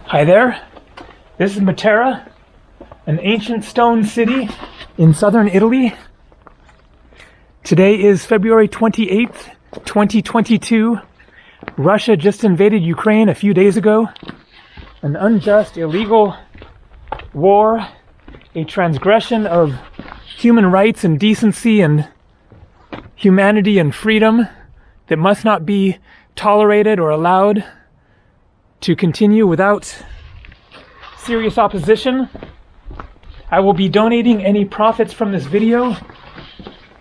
Hi there, this is Matera, an ancient stone city in southern Italy. Today is February 28th, 2022. Russia just invaded Ukraine a few days ago. An unjust, illegal war, a transgression of human rights and decency and humanity and freedom that must not be tolerated or allowed to continue without serious opposition. I will be donating any profits from this video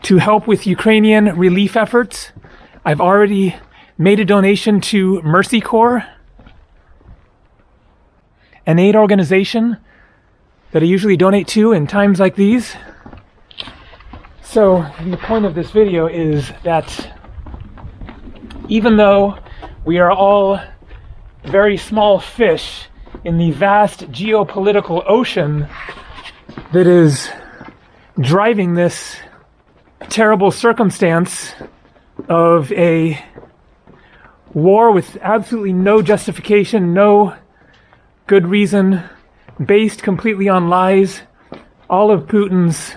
to help with Ukrainian relief efforts. I've already made a donation to Mercy Corps, an aid organization that I usually donate to in times like these. So the point of this video is that even though we are all very small fish in the vast geopolitical ocean that is driving this terrible circumstance of a war with absolutely no justification, no good reason, based completely on lies, all of Putin's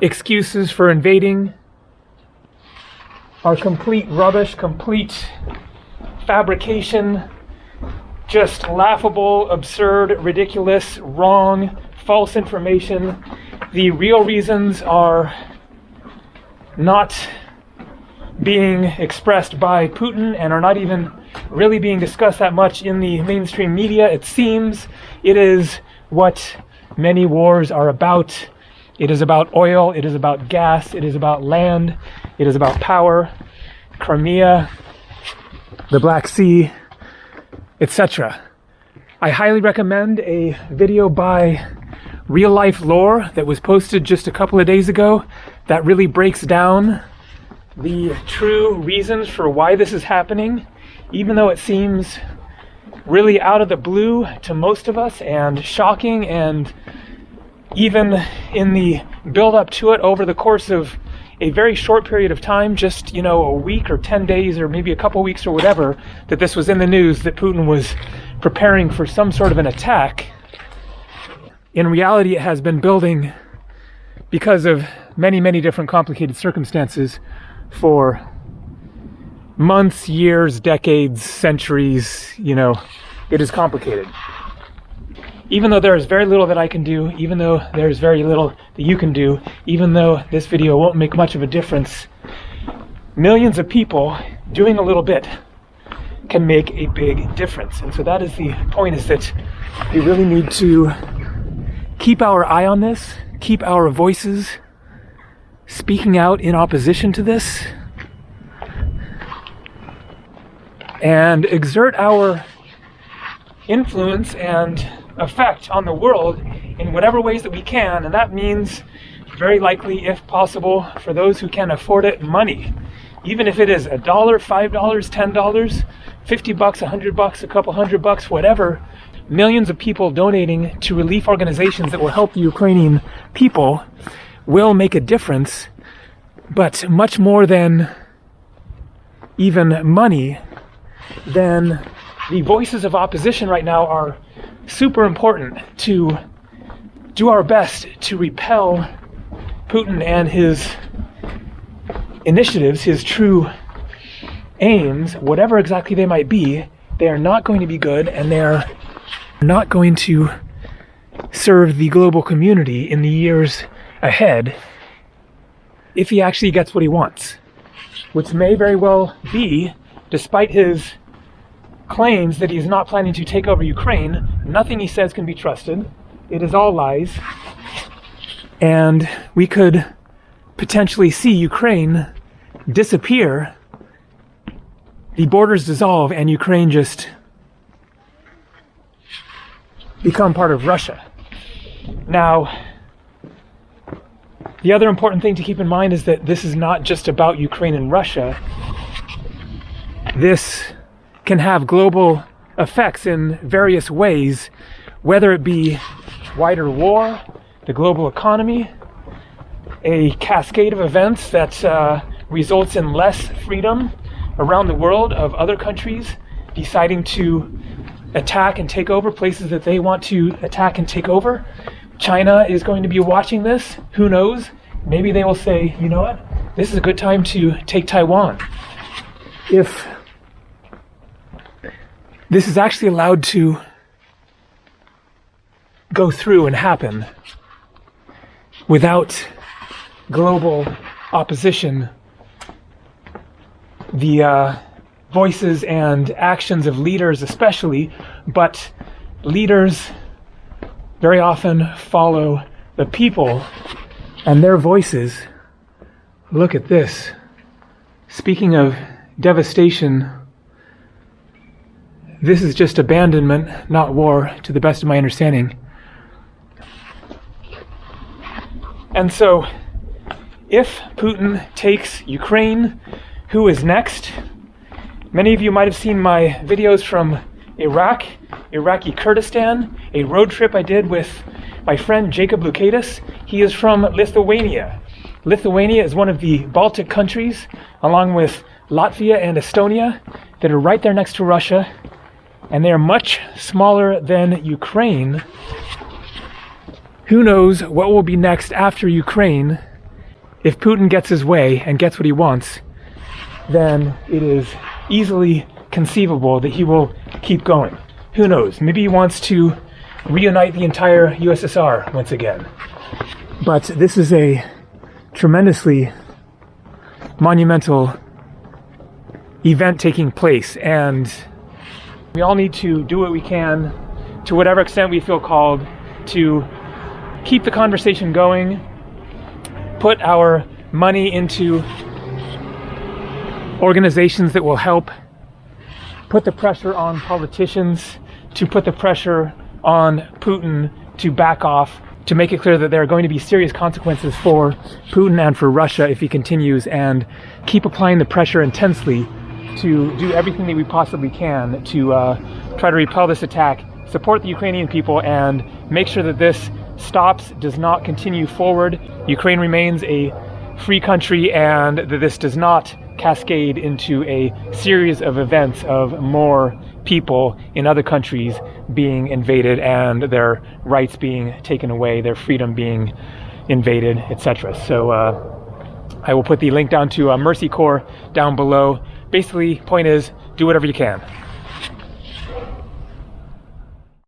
excuses for invading are complete rubbish, complete fabrication, just laughable, absurd, ridiculous, wrong, false information. The real reasons are not being expressed by Putin and are not even really being discussed that much in the mainstream media. It seems it is what many wars are about. It is about oil, it is about gas, it is about land, it is about power, Crimea, the Black Sea, etc. I highly recommend a video by Real Life Lore that was posted just a couple of days ago that really breaks down the true reasons for why this is happening, even though it seems really out of the blue to most of us and shocking, and even in the build up to it over the course of a very short period of time, just, a week or 10 days or maybe a couple weeks or whatever, that this was in the news that Putin was preparing for some sort of an attack. In reality, it has been building because of many, many different complicated circumstances for months, years, decades, centuries. It is complicated. Even though there is very little that I can do, even though there is very little that you can do, even though this video won't make much of a difference, millions of people doing a little bit can make a big difference. And so that is the point, is that we really need to keep our eye on this, keep our voices speaking out in opposition to this, and exert our influence and effect on the world in whatever ways that we can. And that means, very likely, if possible, for those who can afford it, money. Even if it is $1, $5, $10, $50, $100, a couple $100, whatever. Millions of people donating to relief organizations that will help the Ukrainian people will make a difference. But much more than even money, then the voices of opposition right now are super important to do our best to repel Putin and his initiatives, his true aims, whatever exactly they might be. They are not going to be good, and they are not going to serve the global community in the years ahead if he actually gets what he wants, which may very well be, despite his claims that he's not planning to take over Ukraine. Nothing he says can be trusted. It is all lies. And we could potentially see Ukraine disappear, the borders dissolve, and Ukraine just become part of Russia. Now, the other important thing to keep in mind is that this is not just about Ukraine and Russia. This can have global effects in various ways, whether it be wider war, the global economy, a cascade of events that results in less freedom around the world of other countries deciding to attack and take over places that they want to attack and take over. China is going to be watching this. Who knows? Maybe they will say, you know what? This is a good time to take Taiwan. If this is actually allowed to go through and happen without global opposition, the voices and actions of leaders especially, but leaders very often follow the people and their voices. Look at this. Speaking of devastation, this is just abandonment, not war, to the best of my understanding. And so, if Putin takes Ukraine, who is next? Many of you might have seen my videos from Iraqi Kurdistan, a road trip I did with my friend Jacob Lukaitis. He is from Lithuania. Lithuania is one of the Baltic countries, along with Latvia and Estonia, that are right there next to Russia, and they are much smaller than Ukraine. Who knows what will be next after Ukraine? If Putin gets his way and gets what he wants, then it is easily conceivable that he will keep going. Who knows? Maybe he wants to reunite the entire USSR once again. But this is a tremendously monumental event taking place, and we all need to do what we can, to whatever extent we feel called, to keep the conversation going, put our money into organizations that will help put the pressure on politicians, to put the pressure on Putin to back off, to make it clear that there are going to be serious consequences for Putin and for Russia if he continues, and keep applying the pressure intensely to do everything that we possibly can to try to repel this attack, support the Ukrainian people, and make sure that this stops, does not continue forward. Ukraine remains a free country, and that this does not cascade into a series of events of more people in other countries being invaded and their rights being taken away, their freedom being invaded, etc. So I will put the link down to Mercy Corps down below. Basically, point is, do whatever you can.